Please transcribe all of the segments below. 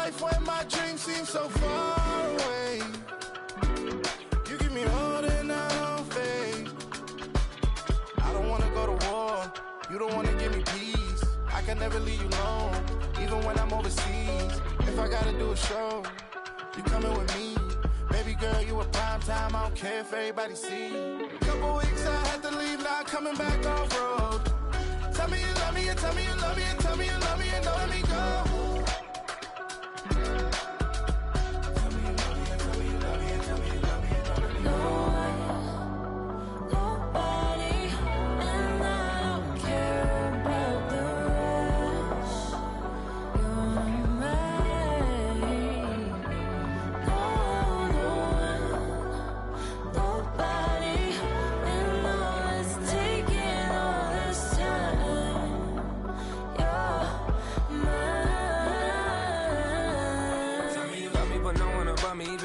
life when my dreams seem so far away. You give me hope and I don't fade. I don't wanna go to war, you don't wanna give me peace. I can never leave you alone, even when I'm overseas. If I gotta do a show, you coming with me. Baby girl, you a prime time, I don't care if everybody see. Couple weeks I had to leave, now coming back off road. Tell me you love me, and tell me you love me, and tell me you love me, and don't let me go.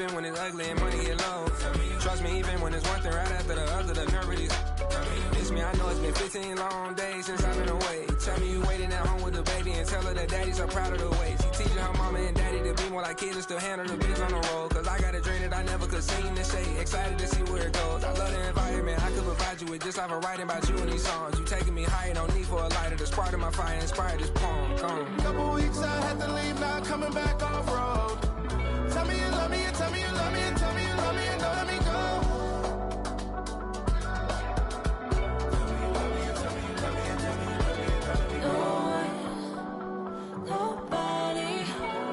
Even when it's ugly and money get low. Trust me, even when it's one thing right after the other, the nerve really miss me. I know it's been 15 long days since I've been away. Tell me you waiting at home with the baby and tell her that daddy's so proud of the way. She teaching her mama and daddy to be more like kids and still handle the biz on the road. Cause I got a dream that I never could sing to say. Excited to see where it goes. I love the environment. I could provide you with just like a writing about you in these songs. You taking me higher, no need for a lighter. The spark of my fire inspired this poem. Come. Couple weeks I had to leave, now coming back off road. Tell me you love me, and tell me you love me, and tell me you love me, and don't let me go. Nobody,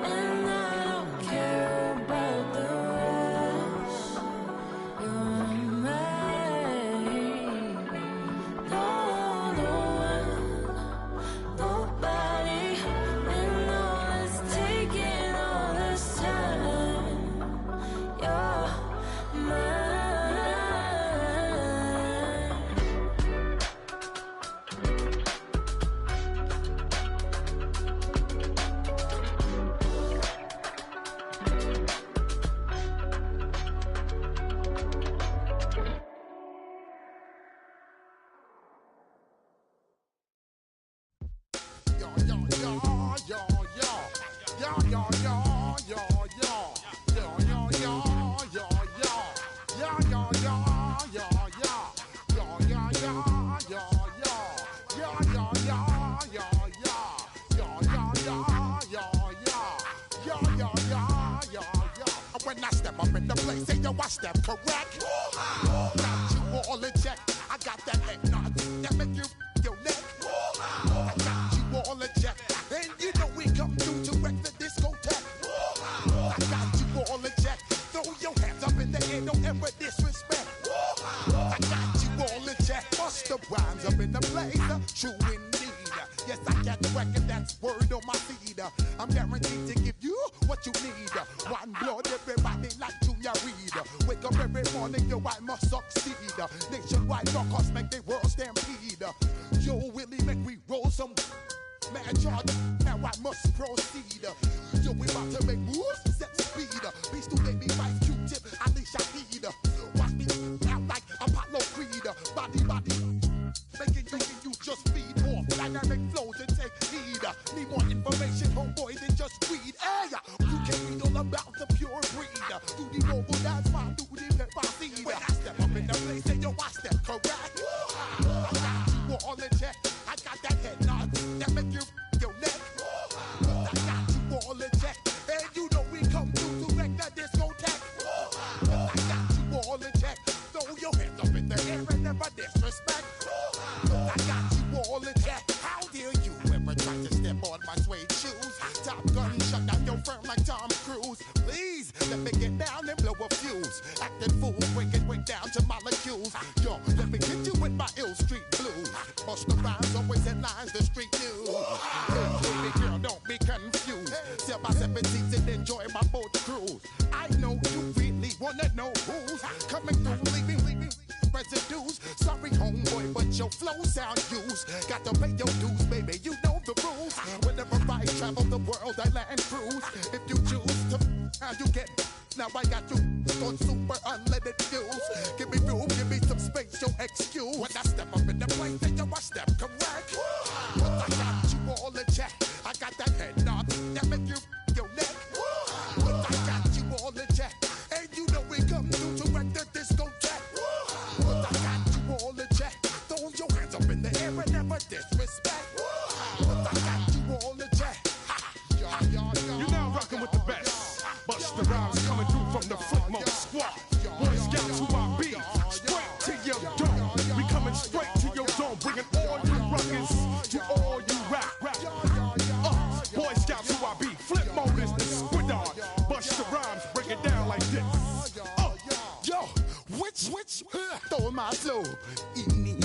and I don't care about the rest. You're mine. No one, nobody, and all is taking all this time. You're mine. When I step up in the place, say yo, I step correct. Got you all in check. I got that head nod that make you your neck. I got you all in check, and you know we come through to wreck the discotheque. I got you all in check. Throw your hands up in the air, don't ever disrespect. I got you all in check. Bust the rhymes up in the place, true indeed. Yes, I got the record, that's word on my feed. I'm guaranteed to give you what you need. One blood, everybody like Junior Reed. Wake up every morning, yo, I must succeed. Nationwide knockouts make the world stampede. Yo, Willie, make we roll some mad charge. Now I must proceed. Yo, we about to make moves, set speed. Beast to baby, Vice Q-tip, Ali Shaheed. Watch me out like Apollo Creed. Body, making you just feed off dynamic flows and take heed. Need more information, homeboy, than just read. Hey, you can read all about the pure breed. Do the mobile dance, man, do the pepper seed. When I step up in the place, say yo, I step correct. I got you all in check. I got that head nod that make you your neck. I got you all in check, and you know we come through to wreck the discotheque. I got you all in check. Throw your hands up in the air and never disrespect. I got you all in check. How dare you ever try to step on my suede shoes? Top Gun shut down your firm like Tom Cruise. Please let me get down and blow a fuse. Acting fool, breaking way down to molecules. Yo, let me hit you with my ill street blues. Bust the rhymes, always headlines the street news. Hey, baby girl, don't be confused. Sell my 17s and enjoy my boat cruise. I know you really wanna know who's coming through, leaving residues. Sorry, homeboy, but your flow sound used. Got to pay your dues, baby, you know the rules. Whenever I travel the world, I land cruise. If you choose to, how you get. Now I got you on super unleaded fuels. Give me room, give me some space, your excuse. When I step up in the place, then I step correct. But I got you all in check. I got that head nod that make you your neck. fly slow. Eeny,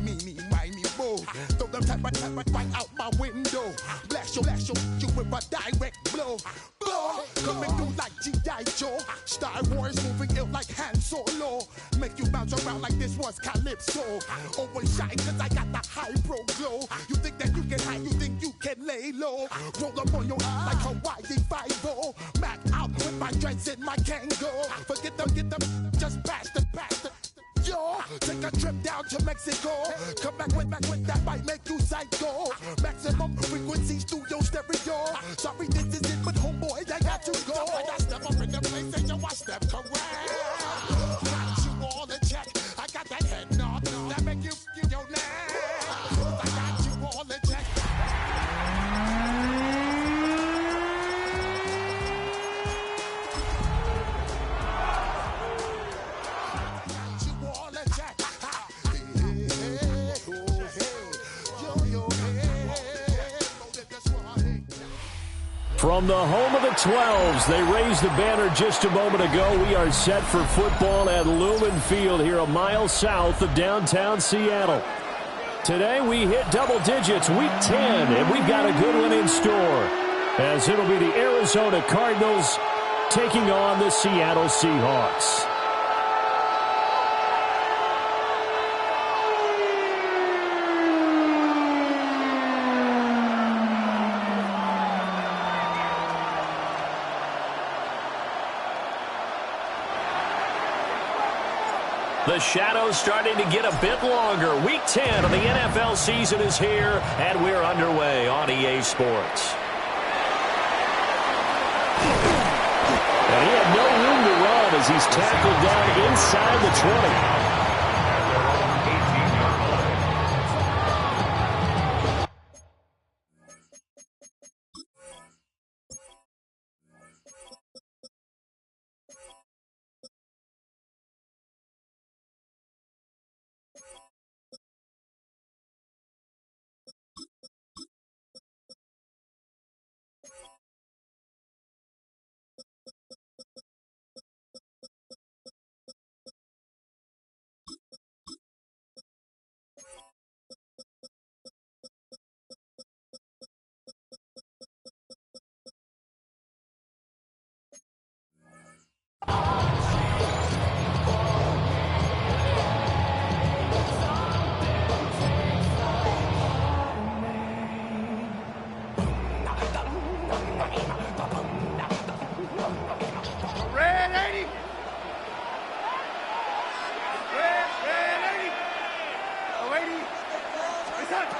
meeny, miny, mo. Throw them type right out my window. Blast you with a direct blow. Blow, coming through like G.I. Joe. Star Wars moving ill like Han Solo. Make you bounce around like this was Calypso. Always shine cause I got the high pro glow. You think that you can hide, you think you can lay low. Roll up on your eye like Hawaii 5-0. Mac out with my dreads in my Kango. Forget them, get them, just pass the. Yo, take a trip down to Mexico. Come back with that might make you psycho. Maximum frequency studio stereo. Sorry, this is it, but homeboy, I got to go. I got step up in the place and you I step correct. Got you all in check. I got that head nod that make you your neck. I got you all in check. From the home of the 12s, they raised the banner just a moment ago. We are set for football at Lumen Field here a mile south of downtown Seattle. Today we hit double digits, week 10, and we've got a good one in store, as it'll be the Arizona Cardinals taking on the Seattle Seahawks. The shadow's starting to get a bit longer. Week 10 of the NFL season is here, and we're underway on EA Sports. And he had no room to run as he's tackled down inside the 20.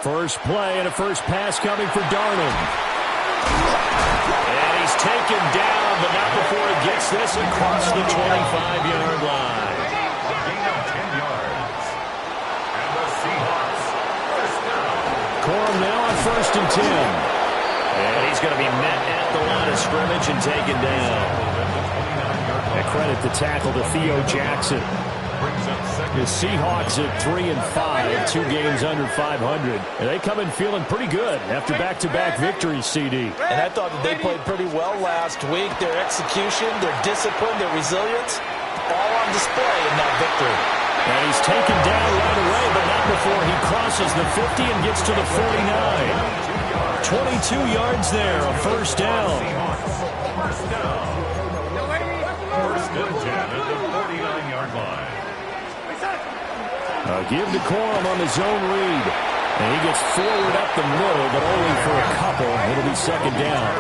First play and a first pass coming for Darnold. And he's taken down, but not before he gets this across the 25-yard line. Gain of 10 yards. And the Seahawks first down. Corum now on 1st and 10. And he's going to be met at the line of scrimmage and taken down. And credit the tackle to Theo Jackson. The Seahawks at 3-5, 2 games under 500. And they come in feeling pretty good after back-to-back victories, CD. And I thought that they played pretty well last week. Their execution, their discipline, their resilience, all on display in that victory. And he's taken down right away, but not before he crosses the 50 and gets to the 49. 22 yards there, a first down. First down. First and 10 at the 49-yard line. Give to Corum on the zone read. And he gets forward up the middle, but only for a couple. It'll be second down.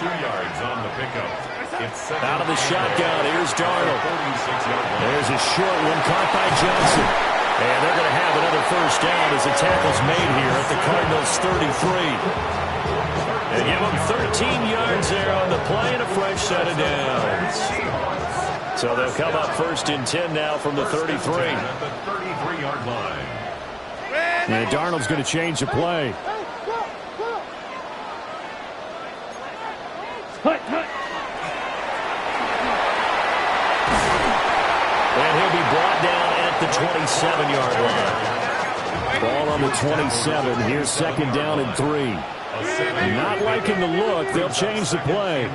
2 yards on the pickup. It's out of the shotgun. Here's Darnold. 46-yard line. There's a short one caught by Johnson. And they're going to have another first down as the tackle's made here at the Cardinals' 33. They give them 13 yards there on the play and a fresh set of downs. So they'll come up 1st and 10 now from the 33. At the 33-yard line. And Darnold's going to change the play. And he'll be brought down at the 27-yard line. Ball on the 27. Here's second down and 3. Not liking the look. They'll change the play.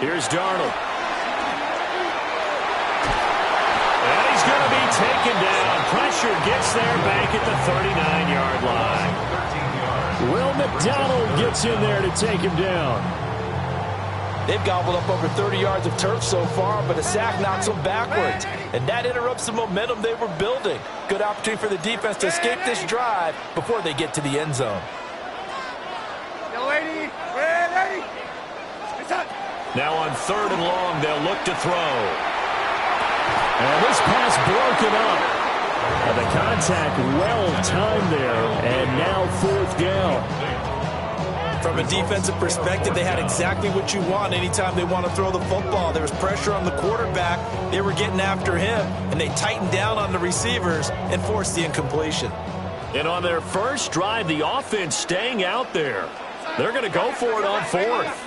Here's Darnold. And he's going to be taken down. Pressure gets there back at the 39-yard line. Will McDonald gets in there to take him down. They've gobbled up over 30 yards of turf so far, but a sack knocks them backwards. And that interrupts the momentum they were building. Good opportunity for the defense to escape this drive before they get to the end zone. Now on 3rd and long, they'll look to throw. And this pass broken up. And the contact well-timed there, and now 4th down. From a defensive perspective, they had exactly what you want anytime they want to throw the football. There was pressure on the quarterback. They were getting after him, and they tightened down on the receivers and forced the incompletion. And on their first drive, the offense staying out there. They're going to go for it on 4th.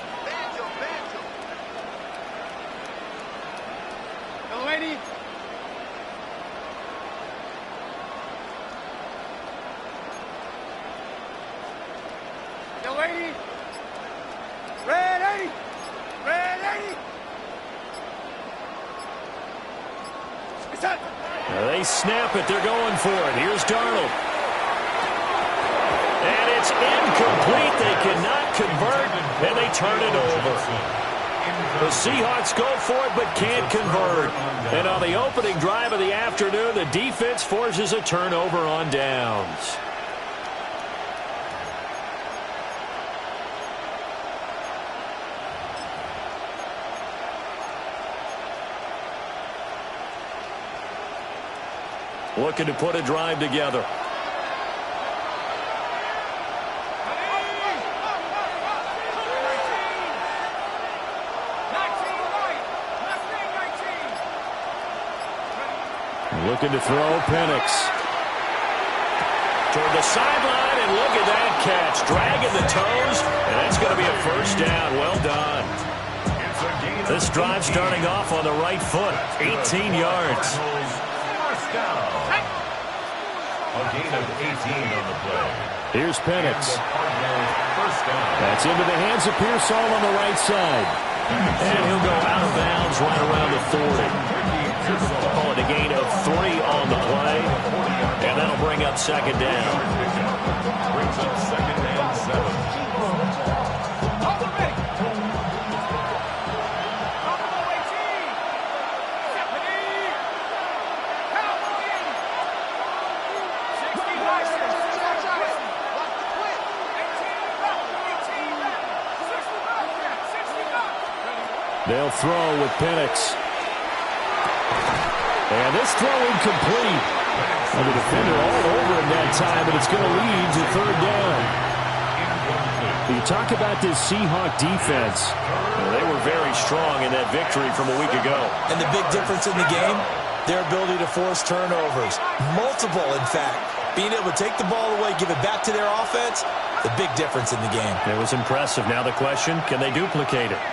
They snap it. They're going for it. Here's Darnold. And it's incomplete. They cannot convert, and they turn it over. The Seahawks go for it but can't convert. And on the opening drive of the afternoon, the defense forces a turnover on downs. Looking to put a drive together. Looking to throw Penix. Toward the sideline, and look at that catch. Dragging the toes, and that's going to be a 1st down. Well done. This drive starting off on the right foot. 18 yards. A gain of 18 on the play. Here's Penix. That's into the hands of Pearsall on the right side. And he'll go out of bounds right around the 40. Call it a gain of 3 on the play. And that'll bring up 2nd down. Brings up 2nd and 7. They'll throw with Penix. And this throw incomplete. And the defender all over him that time, but it's going to lead to 3rd down. You talk about this Seahawk defense. They were very strong in that victory from a week ago. And the big difference in the game, their ability to force turnovers. Multiple, in fact. Being able to take the ball away, give it back to their offense, the big difference in the game. It was impressive. Now the question, can they duplicate it?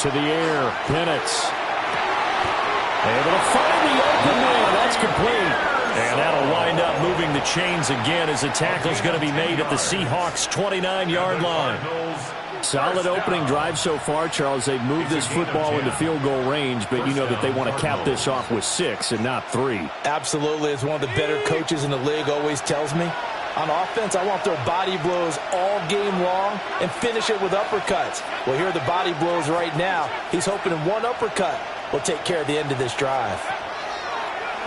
To the air, Penix. Able to find the open man. That's complete. And that'll wind up moving the chains again as the tackle's going to be made at the Seahawks' 29-yard line. Solid opening drive so far, Charles. They've moved this football into field goal range, but you know that they want to cap this off with 6 and not 3. Absolutely. As one of the better coaches in the league always tells me, on offense, I want their body blows all game long and finish it with uppercuts. Well, here are the body blows right now. He's hoping in one uppercut will take care of the end of this drive.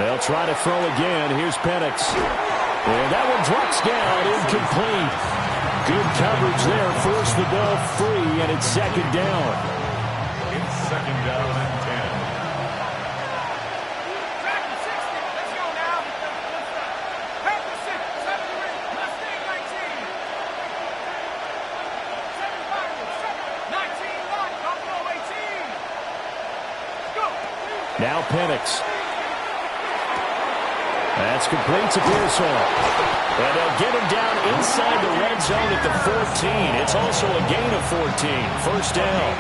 They'll try to throw again. Here's Penix. And that one drops down, incomplete. Good coverage there. Forced the ball free, and it's 2nd down. It's 2nd down and 10. Now Penix. That's complete to Pearsall. And they'll get him down inside the red zone at the 14. It's also a gain of 14. 1st down.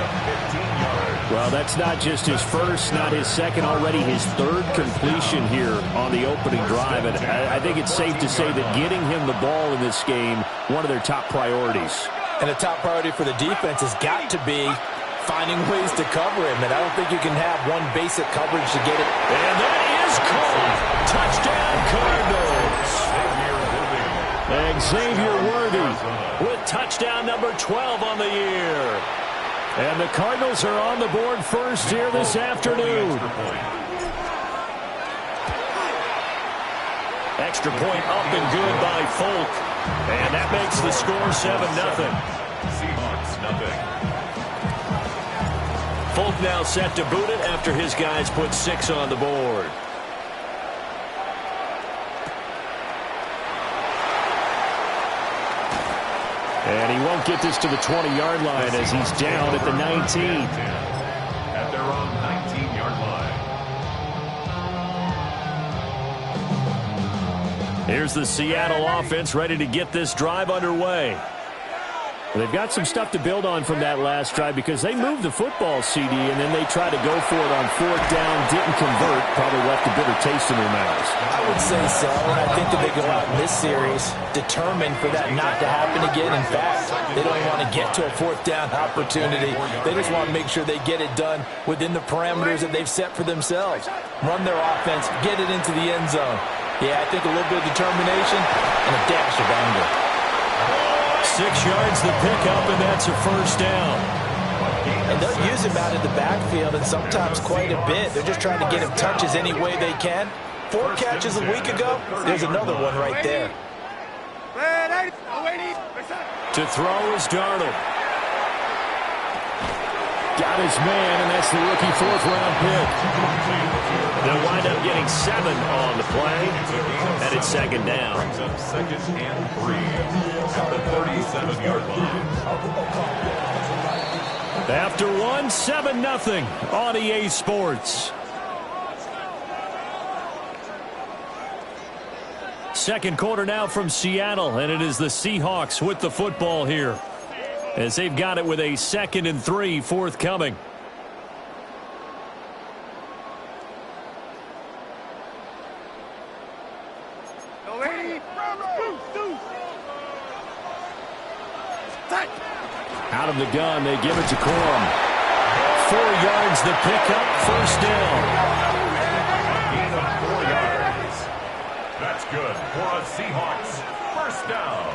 15 yards. Well, that's not just his first, not his second, already his third completion here on the opening drive. And I think it's safe to say that getting him the ball in this game, one of their top priorities. And the top priority for the defense has got to be finding ways to cover him. And I don't think you can have one basic coverage to get it. And that is called. Touchdown, Cardinals. Xavier Worthy with touchdown number 12 on the year. And the Cardinals are on the board first here this afternoon. Extra point up and good by Folk. And that makes the score 7-0. Seahawks, nothing. Folk now set to boot it after his guys put 6 on the board. And he won't get this to the 20-yard line as he's down at the 19. At their own 19-yard line. Here's the Seattle offense ready to get this drive underway. They've got some stuff to build on from that last drive because they moved the football, CD, and then they tried to go for it on 4th down, didn't convert, probably left a bitter taste in their mouths. I would say so, and I think that they go out in this series determined for that not to happen again. In fact, they don't want to get to a 4th down opportunity. They just want to make sure they get it done within the parameters that they've set for themselves. Run their offense, get it into the end zone. Yeah, I think a little bit of determination and a dash of anger. 6 yards the pickup, and that's a 1st down. And they'll use him out of the backfield, and sometimes quite a bit. They're just trying to get him touches any way they can. 4 catches a week ago, there's another one right there. To throw is Darnold. Got his man, and that's the rookie 4th-round pick. They'll wind up getting 7 on the play, and it's 2nd down. Brings up 2nd and 3 at the 37-yard line. After 1, 7-0 on EA Sports. Second quarter now from Seattle, and it is the Seahawks with the football here, as they've got it with a 2nd and 3 forthcoming. Out of the gun, they give it to Corum. 4 yards the pickup, 1st down. Gain of 4 yards. That's good for a Seahawks 1st down.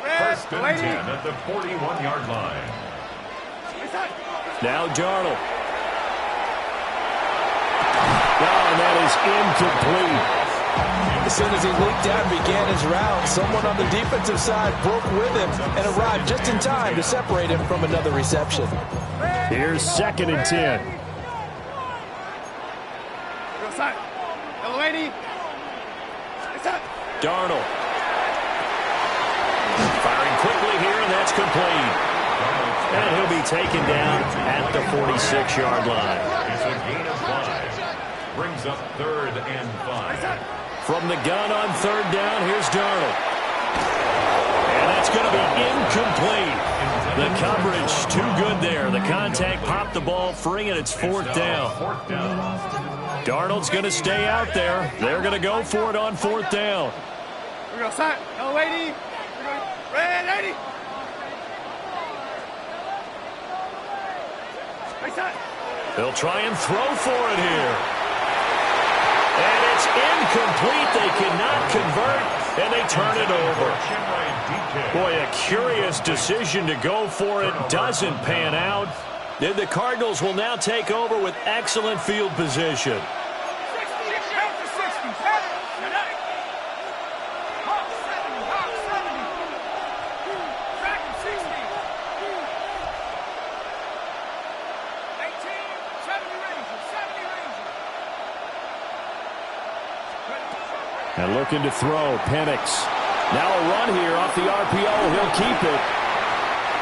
1st and 10 at the 41-yard line. Now Darnold. And that is incomplete. As soon as he leaked out and began his route, someone on the defensive side broke with him and arrived just in time to separate him from another reception. Here's 2nd and 10. Darnold. Firing quickly here, and that's complete. And he'll be taken down at the 46-yard line. It's a gain of 5. Brings up 3rd and 5. From the gun on 3rd down, here's Darnold. And that's going to be incomplete. The coverage too good there. The contact popped the ball free, and it's 4th down. Darnold's going to stay out there. They're going to go for it on 4th down. Here we go, side. No, lady. Red lady. They'll try and throw for it here. And it's incomplete. They cannot convert, and they turn it over. Boy, a curious decision to go for it. Doesn't pan out. Then the Cardinals will now take over with excellent field position. And looking to throw, Penix. Now a run here off the RPO. He'll keep it.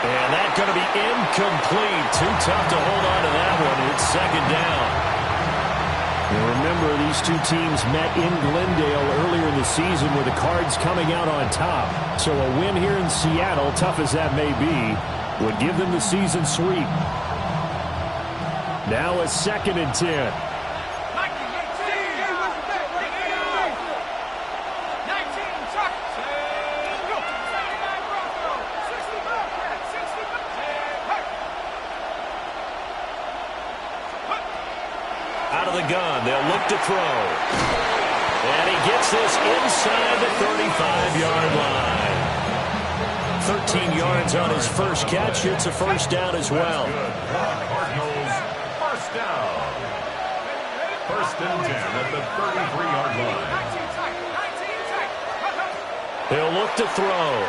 And that's going to be incomplete. Too tough to hold on to that one. It's 2nd down. And remember, these two teams met in Glendale earlier in the season with the Cards coming out on top. So a win here in Seattle, tough as that may be, would give them the season sweep. Now a 2nd and 10. Out of the gun, they'll look to throw. And he gets this inside the 35-yard line. 13 yards on his first catch. It's a first down as well. Cardinals, first down. 1st and 10 at the 33-yard line. They'll look to throw.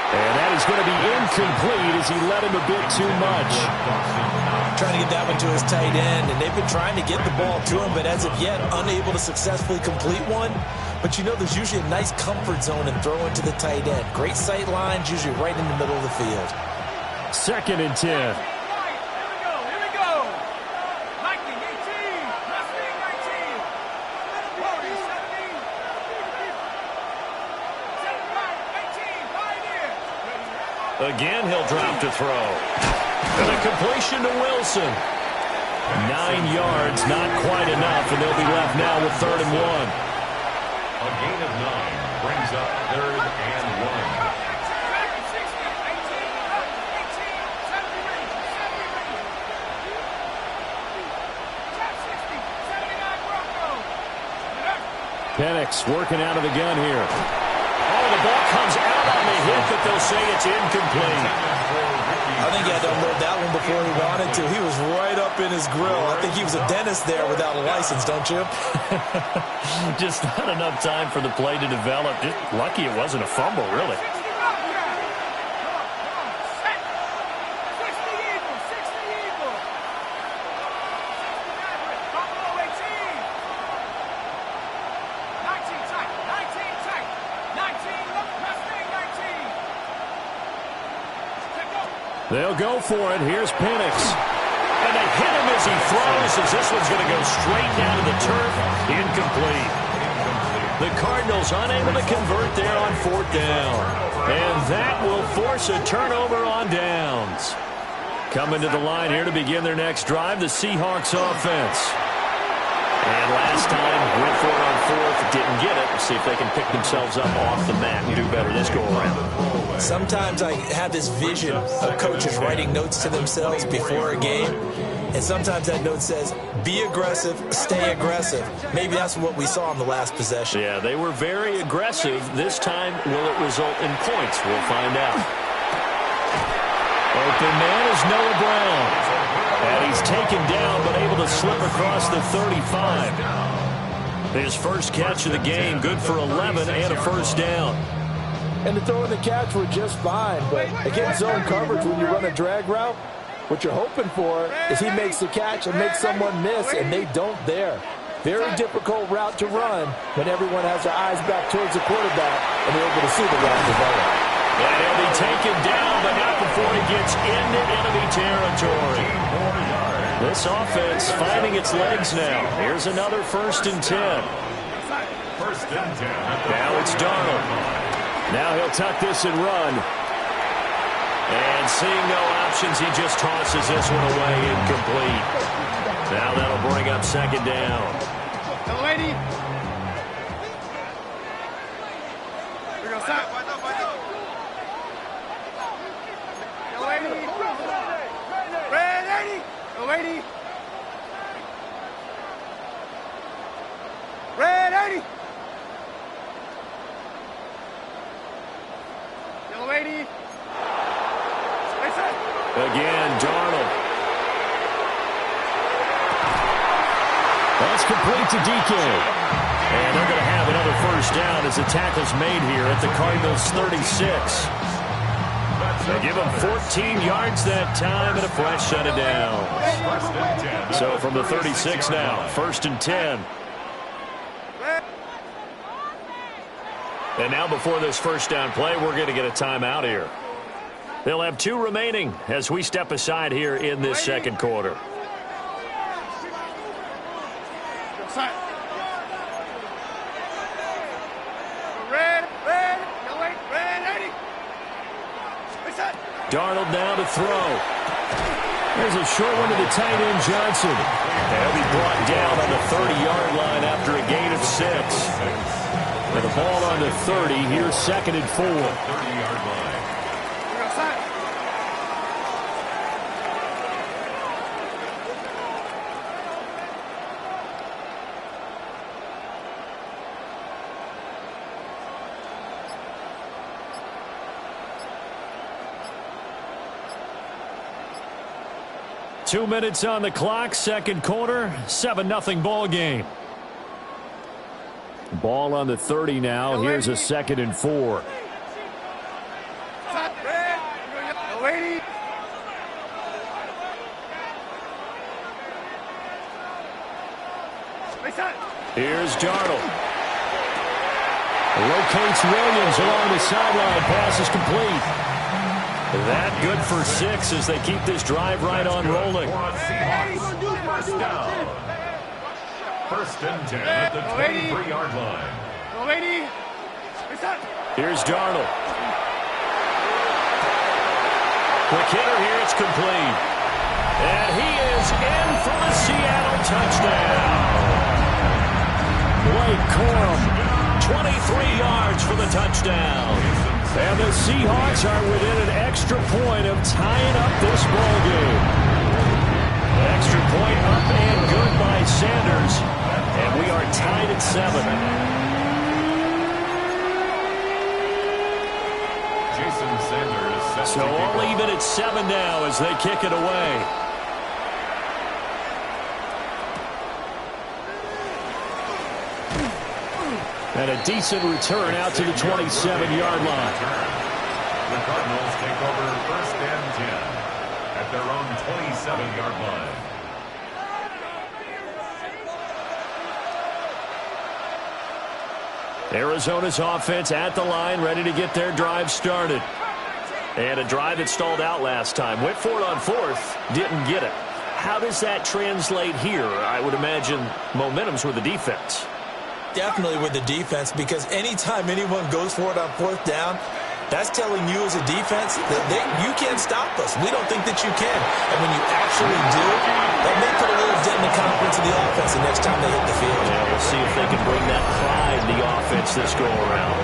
And that is going to be incomplete as he led him a bit too much. Trying to get that one to his tight end, and they've been trying to get the ball to him, but as of yet, unable to successfully complete one. But you know there's usually a nice comfort zone in throwing to the tight end. Great sight lines, usually right in the middle of the field. 2nd and 10. Again, he'll drop to throw. And a completion to Wilson. 9 yards, not quite enough, and they'll be left now with 3rd and 1. A gain of 9 brings up 3rd and 1. Penix working out of the gun here. Oh, the ball comes out on the hit, but they'll say it's incomplete. I think he had to unload that one before he wanted to. He was right up in his grill. I think he was a dentist there without a license, don't you? Just not enough time for the play to develop. Just lucky it wasn't a fumble, really. They'll go for it. Here's Penix. And they hit him as he throws, as this one's going to go straight down to the turf. Incomplete. The Cardinals unable to convert there on 4th down. And that will force a turnover on downs. Coming to the line here to begin their next drive, the Seahawks offense. And last time, went for it on 4th, didn't get it. Let's see if they can pick themselves up off the mat and do better this go-around. Sometimes I have this vision of coaches writing notes to themselves before a game, and sometimes that note says, be aggressive, stay aggressive. Maybe that's what we saw in the last possession. Yeah, they were very aggressive. This time, will it result in points? We'll find out. Open man is Noah Brown. And he's taken down, but able to slip across the 35. His first catch of the game, good for 11 and a first down. And the throw and the catch were just fine, but against zone coverage, when you run a drag route, what you're hoping for is he makes the catch and makes someone miss, and they don't there. Very difficult route to run when everyone has their eyes back towards the quarterback and they're able to see the route develop. And he'll be taken down, but not before he gets into enemy territory. This offense finding its legs now. Here's another 1st and 10. 1st and 10. Now it's Darnold. Now he'll tuck this and run. And seeing no options, he just tosses this one away, incomplete. Now that'll bring up 2nd down. The lady. Here goes that. The lady. Red lady. The lady. Red lady. Yellow lady. Again, Darnold. That's complete to DK. And they're going to have another first down as the tackle's made here at the Cardinals' 36. They give him 14 yards that time and a fresh set of downs. So from the 36 now, 1st and 10. And now before this first down play, we're going to get a timeout here. They'll have 2 remaining as we step aside here in this second quarter. Darnold now to throw. There's a short one to the tight end, Johnson. And he'll be brought down on the 30-yard line after a gain of 6. With the ball on the 30, here's 2nd and 4. 30-yard line. 2 minutes on the clock, second quarter, 7-0 ball game. Ball on the 30 now. Here's a 2nd and 4. Here's Darnold. Locates Williams along the sideline. Pass is complete. That good for 6 as they keep this drive right on rolling. First down. 1st and 10 at the 23-yard line. Here's Darnold. Quick hitter here. It's complete. And he is in for the Seattle touchdown. Blake Corum, 23 yards for the touchdown. And the Seahawks are within an extra point of tying up this ball game. Extra point up and good by Sanders. And we are tied at 7. Jason Sanders set So all even at 7 now as they kick it away. And a decent return out to the 27-yard line. The Cardinals take over 1st and 10 at their own 27-yard line. Arizona's offense at the line, ready to get their drive started. And a drive that stalled out last time. Went for it on 4th, didn't get it. How does that translate here? I would imagine momentum's with the defense. Definitely with the defense, because anytime anyone goes for it on 4th down, that's telling you as a defense that you can't stop us. We don't think that you can. And when you actually do, that may put a little dent in the confidence of the offense the next time they hit the field. Yeah, we'll see if they can bring that pride in the offense this go-around.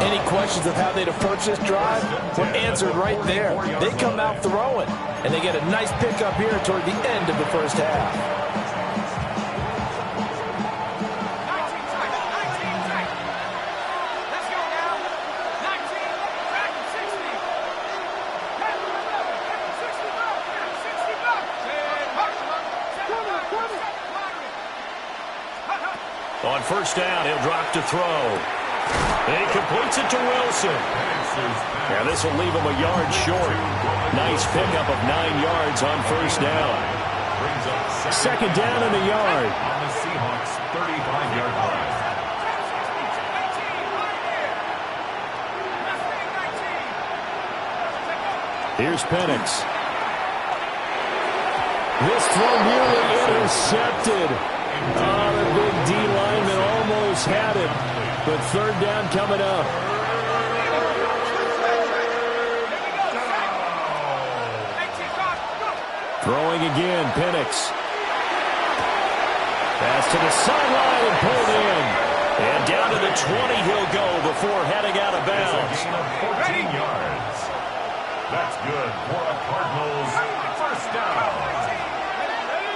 Any questions of how they'd approach this drive were answered right there. They come out throwing, and they get a nice pickup here toward the end of the first half. On 1st down, he'll drop to throw. And he completes it to Wilson. And this will leave him a yard short. Nice pickup of 9 yards on 1st down. 2nd down and a yard. On the Seahawks 35-yard line. Here's Penix. This throw nearly intercepted. Oh, the big D lineman almost had it. But 3rd down coming up. Throwing again, Penix. Pass to the sideline and pulled in. And down to the 20 he'll go before heading out of bounds. A gain of 14 yards. That's good for a Cardinals 1st down.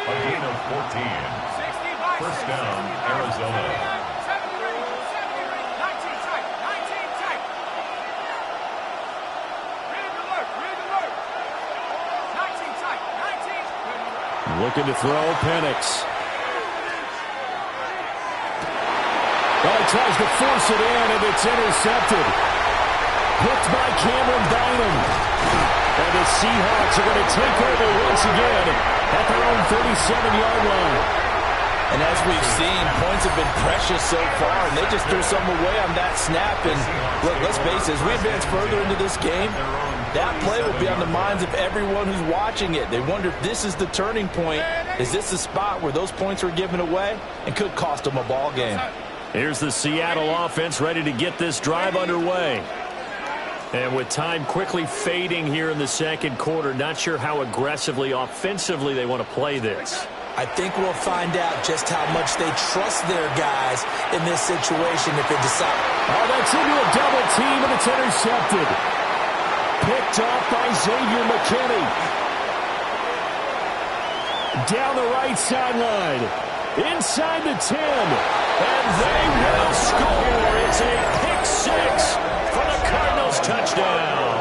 A gain of 14. 1st down, Arizona. Looking to throw, Penix. Well, he tries to force it in, and it's intercepted. Picked by Cameron Bynum. And the Seahawks are going to take over once again at their own 37-yard line. And as we've seen, points have been precious so far, and they just threw some away on that snap. And look, let's face it, as we advance further into this game, that play will be on the minds of everyone who's watching it. They wonder if this is the turning point. Is this the spot where those points were given away and could cost them a ball game? Here's the Seattle offense ready to get this drive underway. And with time quickly fading here in the second quarter, not sure how aggressively, offensively they want to play this. I think we'll find out just how much they trust their guys in this situation if they decide. Oh, that's into a double team, and it's intercepted. Picked off by Xavier McKinney. Down the right sideline. Inside the 10. And they will score. It's a pick six for the Cardinals touchdown.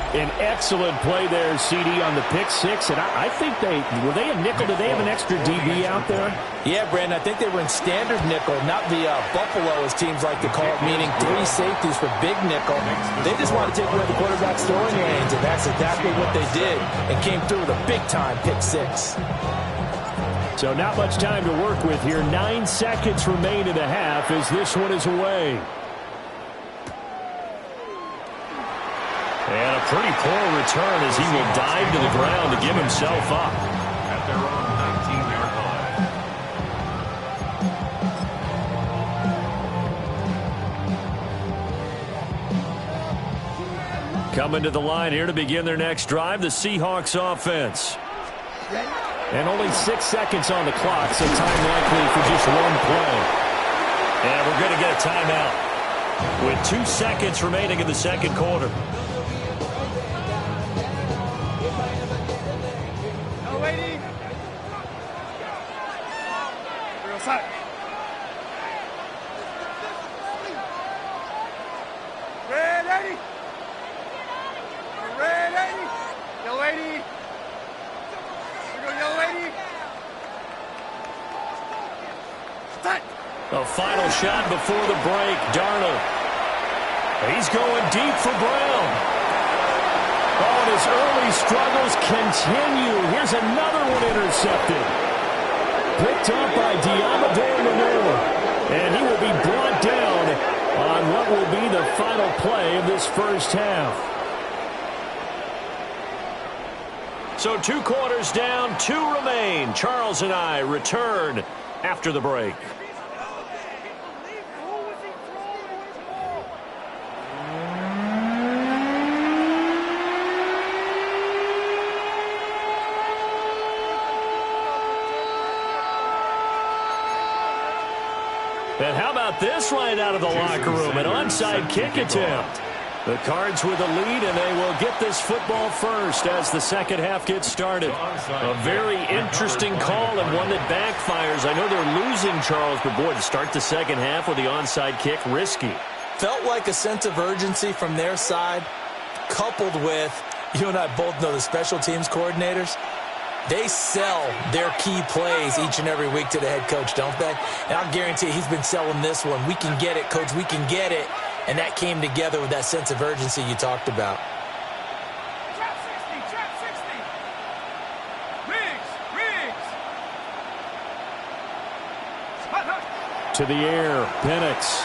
An excellent play there, CD, on the pick six. And I think were they a nickel? Did they have an extra DB out there? Yeah, Brandon, I think they were in standard nickel, not the Buffalo, as teams like to call it, meaning 3 safeties for big nickel. They just want to take away the quarterback's throwing lanes, and that's exactly what they did, and came through with a big-time pick six. So not much time to work with here. 9 seconds remain in the half as this one is away. And a pretty poor return as he will dive to the ground to give himself up. At their own 19-yard line. Coming to the line here to begin their next drive, the Seahawks offense. And only 6 seconds on the clock, so time likely for just one play. And we're going to get a timeout with 2 seconds remaining in the second quarter. A final shot before the break. Darnold. He's going deep for Brown. Oh, and his early struggles continue. Here's another one intercepted. Picked up by Diamador Lenore. And he will be brought down on what will be the final play of this first half. So 2 quarters down, 2 remain. Charles and I return after the break. And how about this right out of the locker room? An onside kick attempt. The Cards with a lead, and they will get this football first as the second half gets started. A very interesting call and one that backfires. I know they're losing, Charles, but boy, to start the second half with the onside kick, risky. Felt like a sense of urgency from their side, coupled with, you and I both know the special teams coordinators. They sell their key plays each and every week to the head coach, don't they? And I'll guarantee he's been selling this one. We can get it, coach. We can get it. And that came together with that sense of urgency you talked about. Trap 60, trap 60. Riggs. To the air, Penix.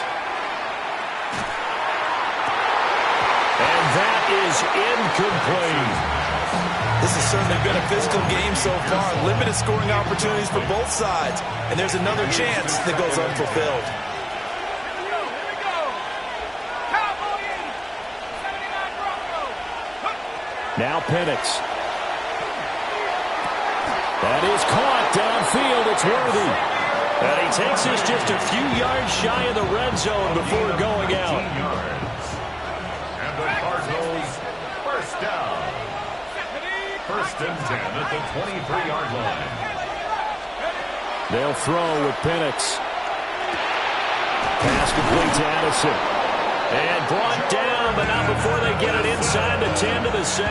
And that is incomplete. This has certainly been a physical game so far. Limited scoring opportunities for both sides. And there's another chance that goes unfulfilled. Now Penix. That is caught downfield. It's Worthy. And he takes us just a few yards shy of the red zone before going out. And the Cardinals first down. First and 10 at the 23-yard line. They'll throw with Penix. Pass complete to Addison. And brought down, but not before they get it inside the 10 to the 7.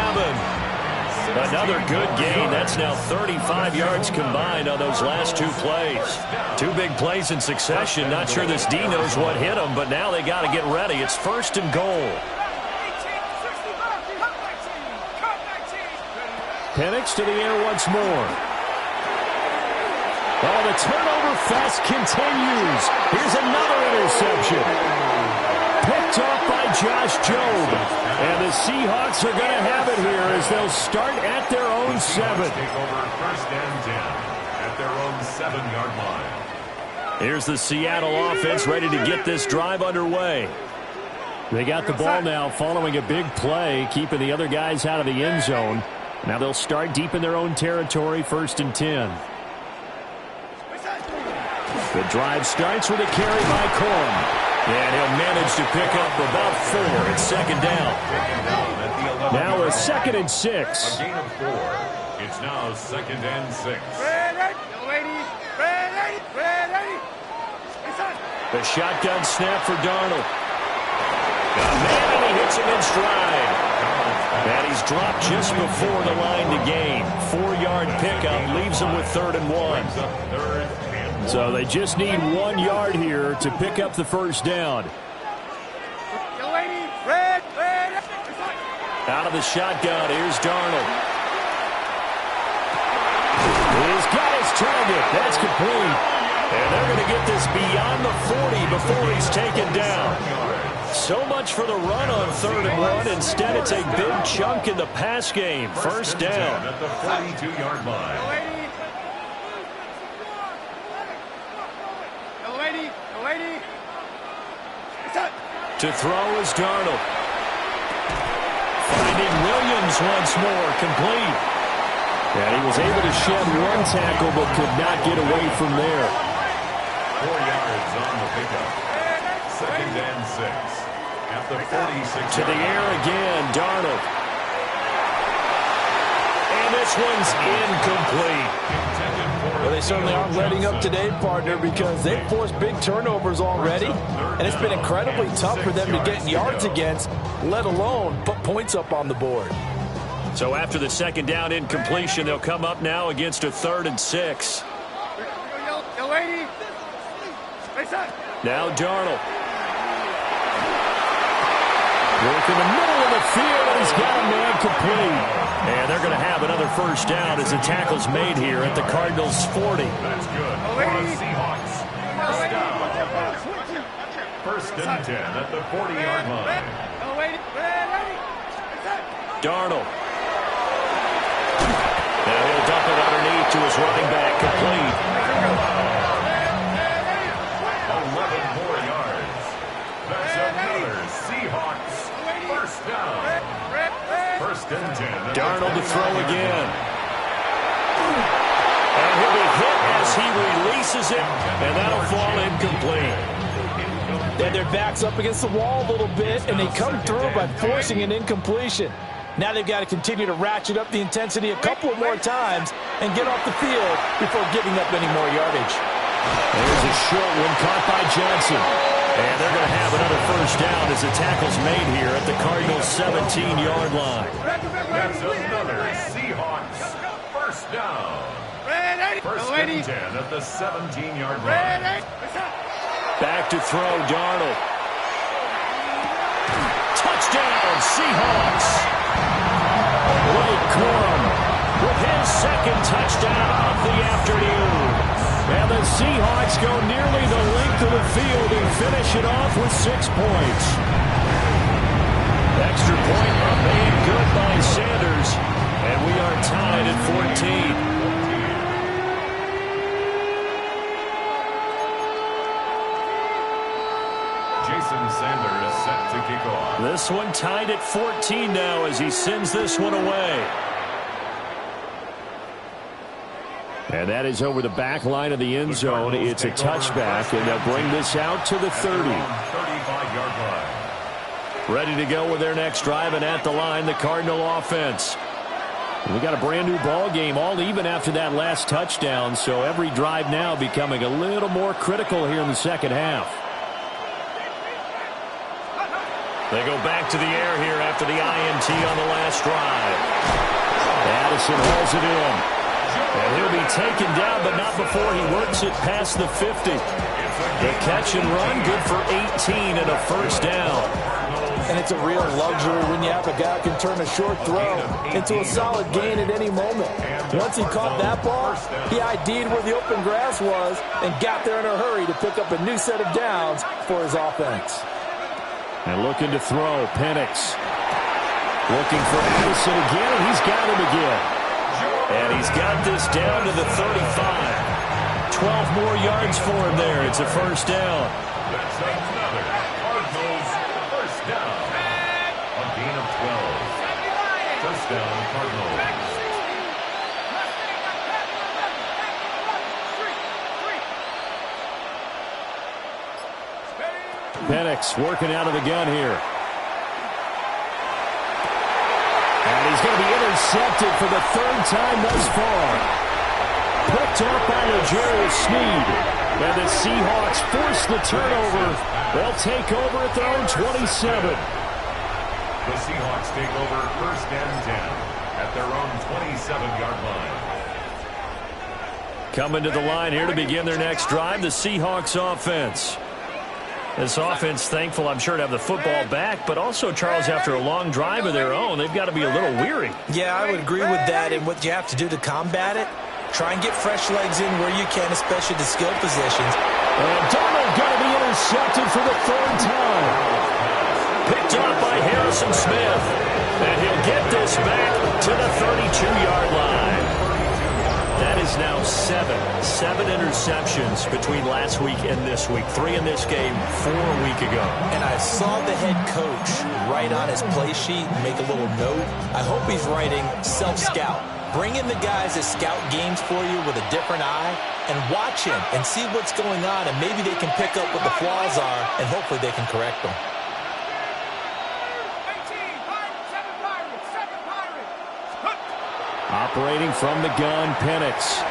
Another good gain. That's now 35 yards combined on those last 2 plays. 2 big plays in succession. Not sure this D knows what hit them, but now they got to get ready. It's first and goal. Penix to the air once more. Oh, the turnover fest continues. Here's another interception. Picked off by Josh Jobe. And the Seahawks are going to have it here as they'll start at their own 7. Take over first and 10 at their own 7-yard line. Here's the Seattle offense ready to get this drive underway. They got the ball now following a big play, keeping the other guys out of the end zone. Now they'll start deep in their own territory, 1st and 10. The drive starts with a carry by Corum. And he'll manage to pick up about 4 at 2nd down. Now a 2nd and 6. A gain of 4. It's now 2nd and 6. The shotgun snap for Darnold. Man, and he hits him in stride. And he's dropped just before the line to gain. 4-yard pickup leaves him with 3rd and 1. So they just need 1 yard here to pick up the 1st down. Out of the shotgun, here's Darnold. He's got his target. That's complete. And they're going to get this beyond the 40 before he's taken down. So much for the run on 3rd and 1. Instead, it's a big chunk in the pass game. 1st down. At the 42-yard line. To throw is Darnold. Finding Williams once more, complete. And he was able to shed 1 tackle but could not get away from there. 4 yards on the pickup. 2nd and 6. At the 46. To the air again, Darnold. And this one's incomplete. Well, they certainly aren't letting up today, partner, because they've forced big turnovers already, and it's been incredibly tough for them to get yards against, let alone put points up on the board. So after the 2nd down incompletion, they'll come up now against a 3rd and 6. Now Darnold. Work in the middle of the field, and he's got a man complete. And they're going to have another 1st down as the tackle's made here at the Cardinals' 40. That's good for the Seahawks. 1st down. 1st and 10 at the 40-yard line. Darnold. Now he'll dump it underneath to his running back, complete. 11 more yards. That's another Seahawks 1st down. 1st and 10. Darnold to throw again. And he'll be hit as he releases it, and that'll fall incomplete. Then their back's up against the wall a little bit, and they come through by forcing an incompletion. Now they've got to continue to ratchet up the intensity a couple of more times and get off the field before giving up any more yardage. There's a short one caught by Johnson. And they're going to have another 1st down as the tackle's made here at the Cardinals' 17-yard line. That's another Seahawks 1st down. 1st and 10 at the 17-yard line. Back to throw, Darnold. Touchdown, Seahawks. Blake Corum with his 2nd touchdown of the afternoon. And the Seahawks go nearly the length of the field and finish it off with 6 points. Extra point made good by Sanders, and we are tied at 14. Jason Sanders set to kick off. This one tied at 14 now as he sends this one away. And that is over the back line of the end zone. It's a touchback, and they'll bring this out to the 30. 35-yard line. Ready to go with their next drive, and at the line, the Cardinal offense. We got a brand new ball game, all even after that last touchdown, so every drive now becoming a little more critical here in the 2nd half. They go back to the air here after the INT on the last drive. Addison hauls it in. And he'll be taken down, but not before he works it past the 50. The catch and run, good for 18 and a 1st down. And it's a real luxury when you have a guy who can turn a short throw into a solid gain at any moment. Once he caught that ball, he ID'd where the open grass was and got there in a hurry to pick up a new set of downs for his offense. And looking to throw, Penix. Looking for Addison again, and he's got him again. And he's got this down to the 35. 12 more yards for him there. It's a 1st down. That's another Cardinals 1st down. A gain of 12. First down, Cardinals. Penix working out of the gun here. And he's going to be intercepted for the third time thus far. Picked up by L'Jarius Sneed. And the Seahawks force the turnover. They'll take over at their own 27. The Seahawks take over first and 10 at their own 27-yard line. Coming to the line here to begin their next drive, the Seahawks offense. This offense thankful, I'm sure, to have the football back, but also, Charles, after a long drive of their own, they've got to be a little weary. Yeah, I would agree with that, and what you have to do to combat it, try and get fresh legs in where you can, especially the skill positions. And Darnold going to be intercepted for the third time. Picked up by Harrison Smith, and he'll get this back to the 32-yard line. That is now seven interceptions between last week and this week. 3 in this game, 4 a week ago. And I saw the head coach write on his play sheet, make a little note. I hope he's writing self-scout. Bring in the guys that scout games for you with a different eye and watch him and see what's going on, and maybe they can pick up what the flaws are, and hopefully they can correct them. Operating from the gun, Penix.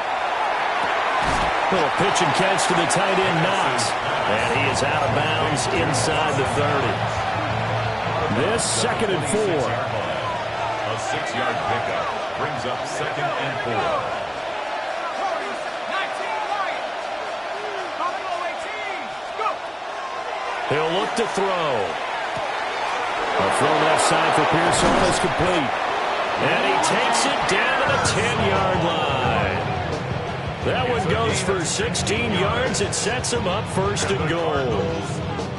Little pitch and catch to the tight end, Knox. And he is out of bounds inside the 30. This 2nd and 4. A 6-yard pickup brings up 2nd and 4. He'll look to throw. A throw left side for Pearson is complete. And he takes it down to the 10-yard line. That one goes for 16 yards. It sets him up 1st and goal.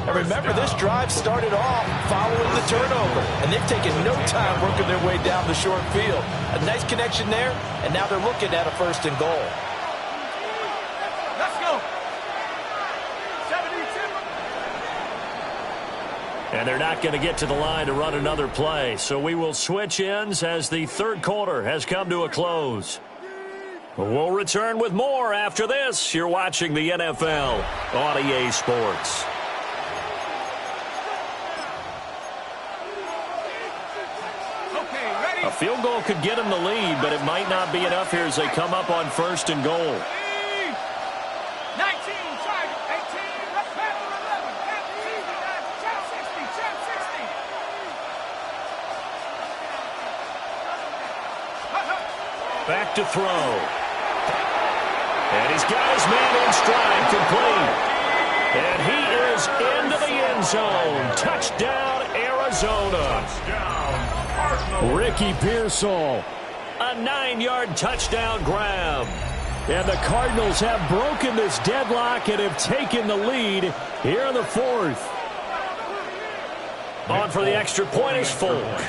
And remember, this drive started off following the turnover, and they've taken no time working their way down the short field. A nice connection there, and now they're looking at a 1st and goal. Let's go. 72. And they're not going to get to the line to run another play. So we will switch ends as the third quarter has come to a close. We'll return with more after this. You're watching the NFL on EA Sports. Okay, ready? A field goal could get them the lead, but it might not be enough here as they come up on 1st and goal. 19, target, 18, left back for 11, jump 60, jump 60. Back to throw. And he's got his man in stride, complete. And he is into the end zone. Touchdown, Arizona. Touchdown, Cardinals. Ricky Pearsall, a 9-yard touchdown grab. And the Cardinals have broken this deadlock and have taken the lead here in the 4th. On for the extra point is Folk.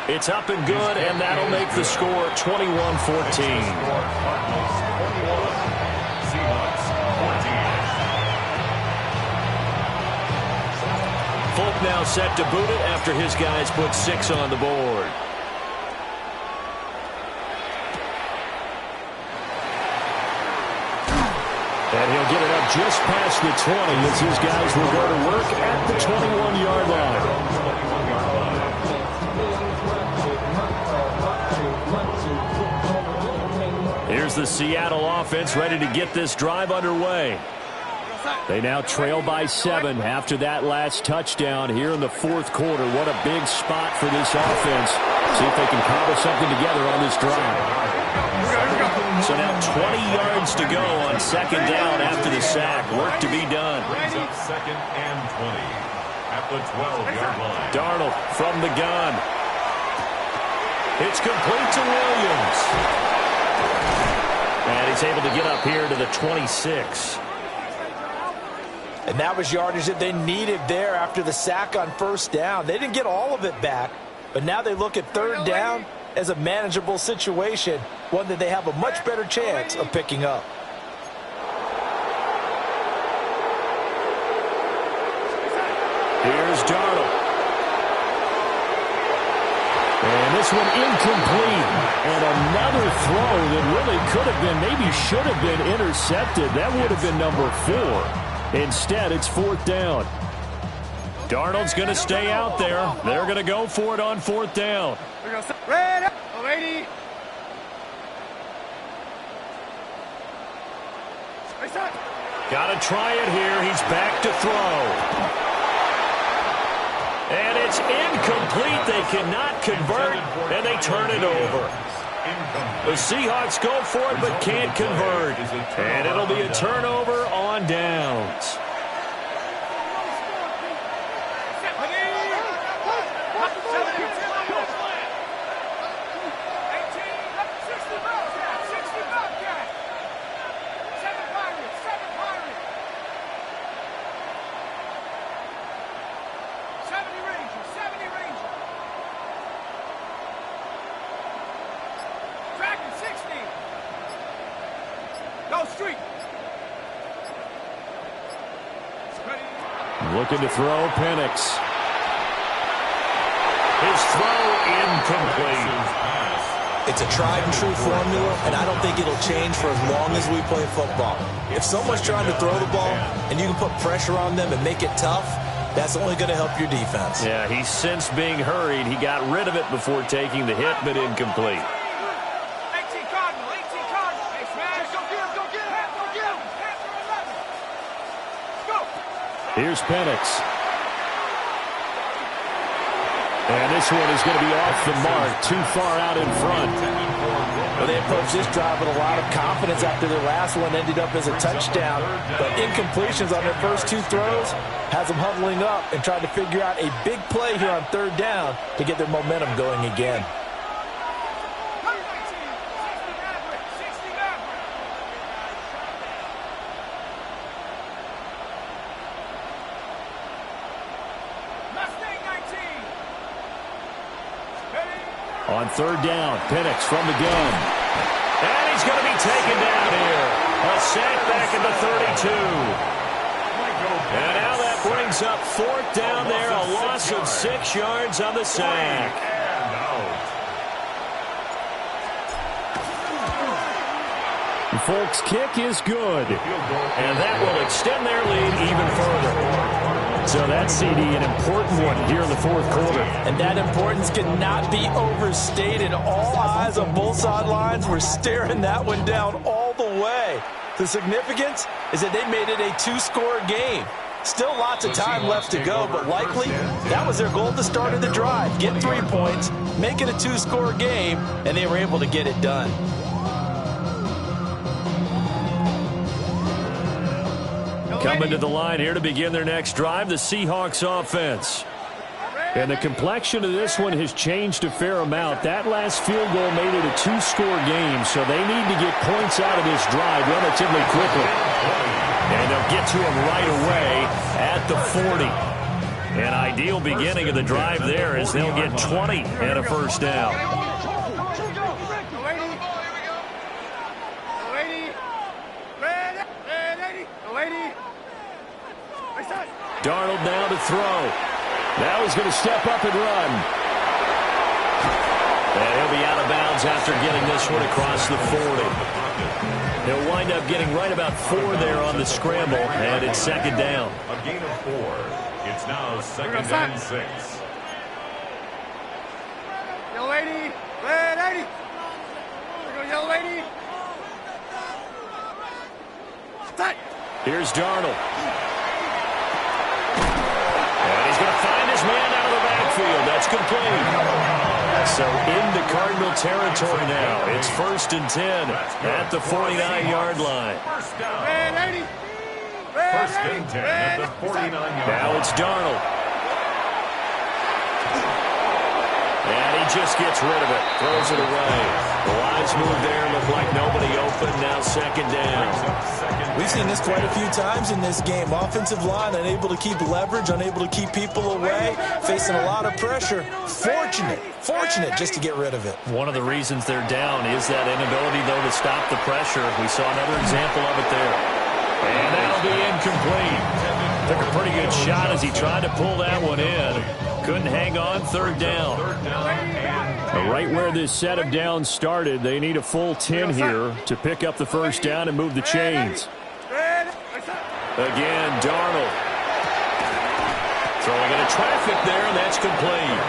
It's up and good, and that'll make the score 21-14. Folk now set to boot it after his guys put 6 on the board. And he'll get it up just past the 20 as his guys will go to work at the 21-yard line. Here's the Seattle offense ready to get this drive underway. They now trail by 7 after that last touchdown here in the 4th quarter. What a big spot for this offense. See if they can cobble something together on this drive. So now 20 yards to go on 2nd down after the sack. Work to be done. Brings up 2nd and 20 at the 12-yard line. Darnold from the gun. It's complete to Williams. And he's able to get up here to the 26. And that was yardage that they needed there after the sack on 1st down. They didn't get all of it back, but now they look at 3rd down as a manageable situation, one that they have a much better chance of picking up. this one incomplete. And another throw that really could have been, maybe should have been intercepted. That would have been number 4. Instead, it's 4th down. Darnold's going to stay out there. They're going to go for it on 4th down. Red, lady. Got to try it here. He's back to throw. And it's incomplete. They cannot convert, and they turn it over. The Seahawks go for it but can't convert. And it'll be a turnover on downs. Looking to throw, Penix. His throw incomplete. It's a tried-and-true formula, and I don't think it'll change for as long as we play football. If someone's trying to throw the ball and you can put pressure on them and make it tough, that's only going to help your defense. Yeah, he's since being hurried. He got rid of it before taking the hit, but incomplete. Here's Penix. And this one is going to be off the mark, too far out in front. Well, they approached this drive with a lot of confidence after their last one ended up as a touchdown. But incompletions on their first 2 throws has them huddling up and trying to figure out a big play here on 3rd down to get their momentum going again. On 3rd down, Penix from the gun. And he's going to be taken down here. A sack back at the 32. And now that brings up 4th down there. A loss of 6 yards on the sack. Folks' kick is good. And that will extend their lead even further. So that CD, an important one here in the 4th quarter. And that importance cannot be overstated. All eyes on both sidelines were staring that one down all the way. The significance is that they made it a 2-score game. Still lots of time left to go, but likely that was their goal at the start of the drive. Get 3 points, make it a 2-score game, and they were able to get it done. Coming to the line here to begin their next drive, the Seahawks offense. And the complexion of this one has changed a fair amount. That last field goal made it a 2-score game, so they need to get points out of this drive relatively quickly. And they'll get to him right away at the 40. An ideal beginning of the drive there as they'll get 20 and a 1st down. Darnold now to throw. Now he's going to step up and run. And he'll be out of bounds after getting this one across the 40. He'll wind up getting right about 4 there on the scramble, and it's 2nd down. A gain of 4. It's now 2nd and 6. Young lady, red lady. Young lady. Here's Darnold. He's going to find his man out of the backfield. That's complete. So into Cardinal territory now. It's 1st and 10 at the 49-yard line. First down. 1st and 10 at the 49-yard line. Now it's Darnold. And he just gets rid of it. Throws it away. The wise move there. Looked like nobody open. Now 2nd down. We've seen this quite a few times in this game. Offensive line unable to keep leverage, unable to keep people away, facing a lot of pressure. Fortunate just to get rid of it. One of the reasons they're down is that inability, though, to stop the pressure. We saw another example of it there. And that'll be incomplete. Took a pretty good shot as he tried to pull that one in. Couldn't hang on. 3rd down. Right where this set of downs started, they need a full 10 here to pick up the first down and move the chains. Again, Darnold. Throwing into traffic there, and that's complete.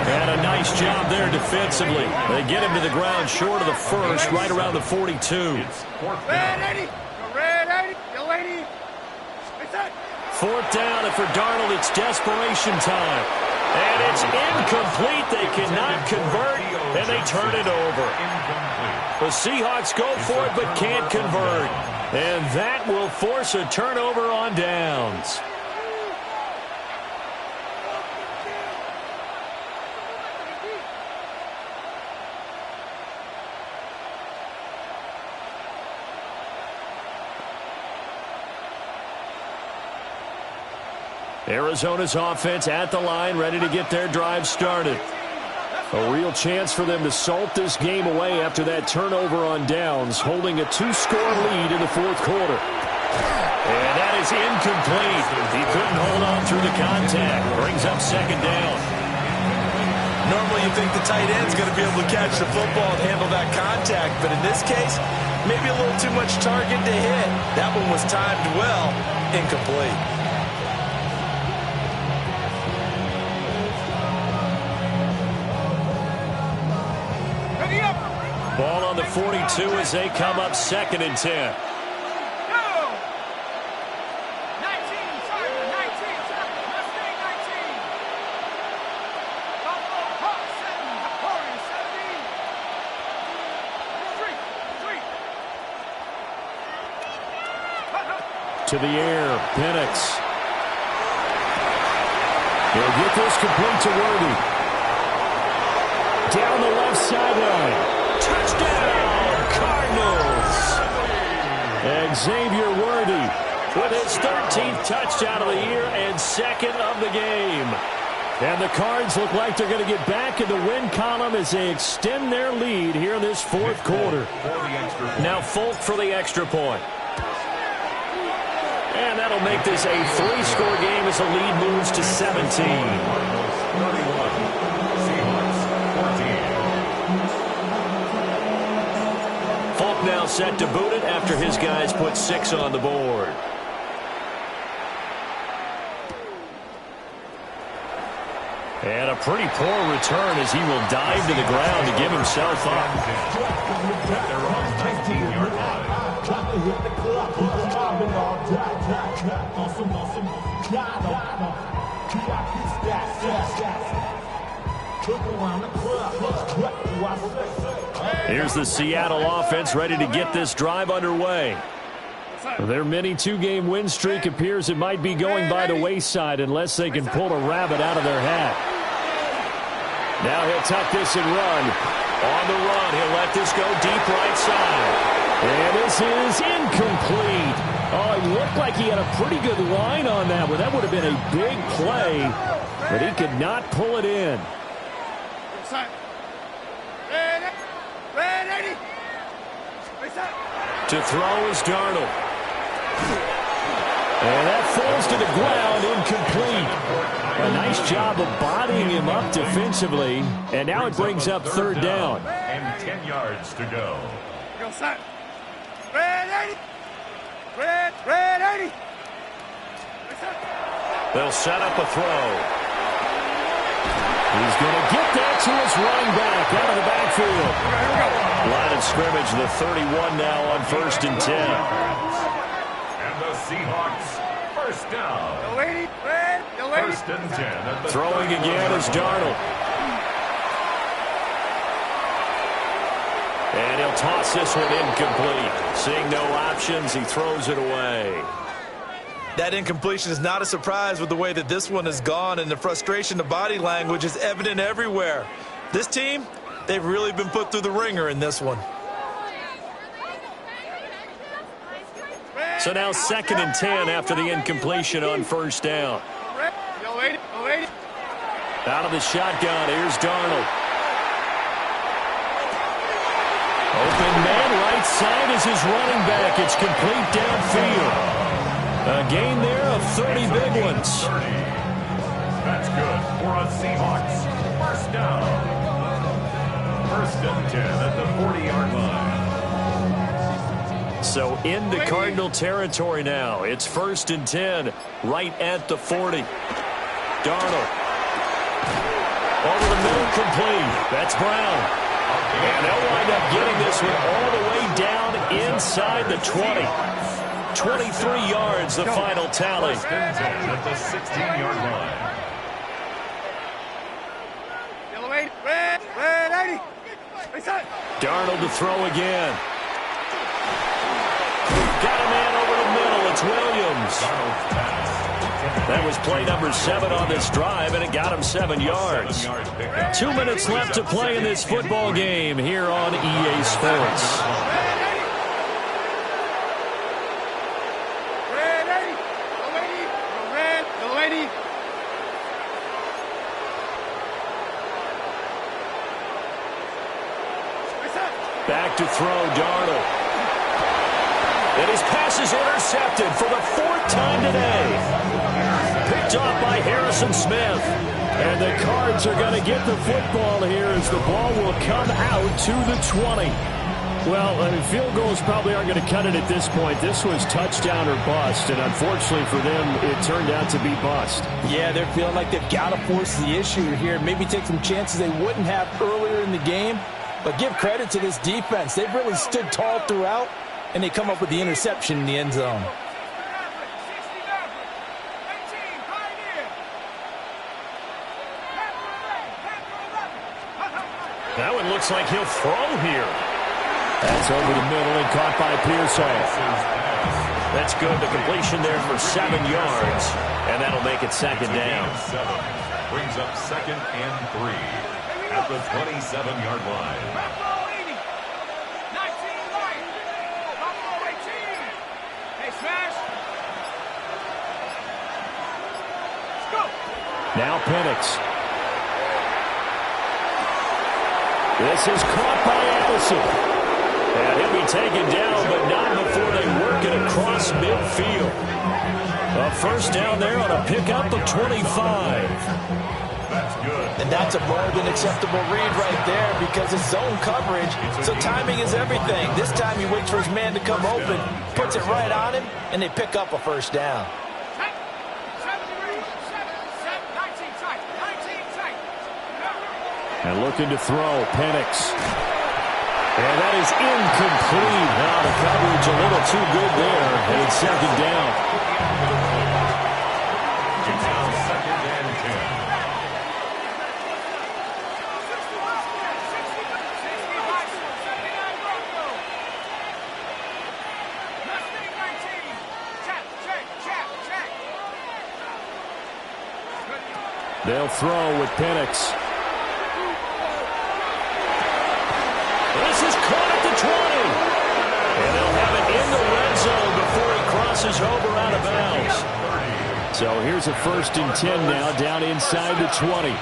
And a nice job there defensively. They get him to the ground short of the first, right around the 42. Fourth down, and for Darnold, it's desperation time. And it's incomplete. They cannot convert, and they turn it over. The Seahawks go for it, but can't convert. And that will force a turnover on downs. Arizona's offense at the line, ready to get their drive started. A real chance for them to salt this game away after that turnover on downs, holding a 2-score lead in the fourth quarter. And that is incomplete. He couldn't hold on through the contact. Brings up second down. Normally you think the tight end's going to be able to catch the football and handle that contact, but in this case, maybe a little too much target to hit. That one was timed well, incomplete. Ball on the 42 as they come up 2nd and 10. To the air, Penix. He'll get this complete to Worthy. Down the left sideline. Touchdown, Cardinals! Xavier Worthy with his 13th touchdown of the year and 2nd of the game. And the Cards look like they're going to get back in the win column as they extend their lead here in this fourth quarter. Now Folk for the extra point. And that'll make this a 3-score game as the lead moves to 17. Now set to boot it after his guys put 6 on the board. And a pretty poor return as he will dive to the ground to give himself up. They're on 19-yard Here's the Seattle offense ready to get this drive underway. Their mini 2-game win streak appears it might be going by the wayside unless they can pull a rabbit out of their hat. Now he'll tuck this and run. On the run, he'll let this go deep right side. And this is incomplete. Oh, it looked like he had a pretty good line on that one. That would have been a big play, but he could not pull it in. To throw is Darnold. And that falls to the ground, incomplete. A nice job of bodying him up defensively. And now it brings up 3rd down. And 10 yards to go. They'll set up a throw. He's going to get that to his running back out of the backfield. Line of scrimmage, the 31 now on 1st and 10. And the Seahawks, first down. 1st and 10. Throwing again is Darnold. And he'll toss this one incomplete. Seeing no options, he throws it away. That incompletion is not a surprise with the way that this one has gone, and the frustration, the body language is evident everywhere. This team, they've really been put through the ringer in this one. So now 2nd and 10 after the incompletion on 1st down. Out of the shotgun, here's Darnold. Open man, right side is his running back. It's complete downfield. A gain there of 30 big ones. That's good for a Seahawks first down. First and 10 at the 40-yard line. So into Cardinal territory now. It's 1st and 10 right at the 40. Darnold. Over the middle, complete. That's Brown. And they'll wind up getting this one all the way down inside the 20. 23 yards, the final tally. First and 10 at the 16-yard line. Darnold to throw again. Got a man over the middle. It's Williams. That was play number 7 on this drive, and it got him 7 yards. 2 minutes left to play in this football game here on EA Sports. Back to throw, Darnold. And his pass is intercepted for the 4th time today. Picked off by Harrison Smith. And the Cards are going to get the football here as the ball will come out to the 20. Well, I mean, field goals probably aren't going to cut it at this point. This was touchdown or bust, and unfortunately for them, it turned out to be bust. Yeah, they're feeling like they've got to force the issue here. Maybe take some chances they wouldn't have earlier in the game. But give credit to this defense. They've really stood tall throughout, and they come up with the interception in the end zone. That one looks like he'll throw here. That's over the middle and caught by Pearsall. That's good. The completion there for 7 yards, and that'll make it 2nd down. Brings up 2nd and 3 at the 27-yard line. Now Penix. This is caught by Addison. And he'll be taken down, but not before they work it across midfield. A 1st down there on a pickup of 25. That's good. And that's a more than acceptable read right there because it's zone coverage, so timing is everything. This time he waits for his man to come open, puts it right on him, and they pick up a 1st down. And looking to throw, Penix. And that is incomplete. Now the coverage a little too good there, and it's 2nd down. It's now 2nd and 10. They'll throw with Penix. This is caught at the 20. And they'll have it in the red zone before he crosses over out of bounds. So here's a 1st and 10 now down inside the 20.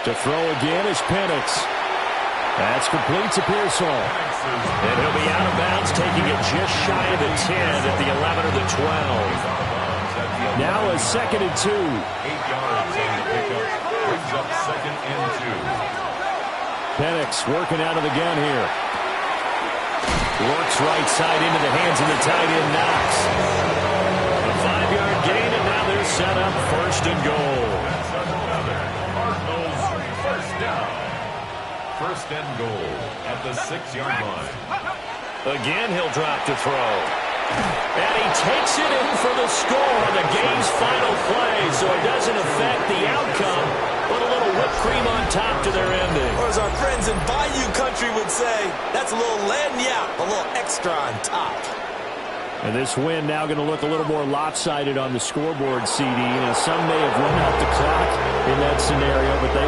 To throw again is Penix. That's complete to Pearsall. And he'll be out of bounds, taking it just shy of the 10 at the 11 or the 12. Now a 2nd and 2. 8 yards on the pickup. Brings up 2nd and 2. Penix working out of the gun here. Works right side into the hands of the tight end, Knox. A 5-yard gain, and now they're set up 1st and goal. That's another Cardinals 1st down. 1st and goal at the 6-yard line. Again, he'll drop to throw. And he takes it in for the score on the game's final play, so it doesn't affect the outcome, but a little whipped cream on top to their ending. Or as our friends in Bayou Country would say, that's a little lagniappe, a little extra on top. And this win now going to look a little more lopsided on the scoreboard, CD, and some may have run out the clock in that scenario, but they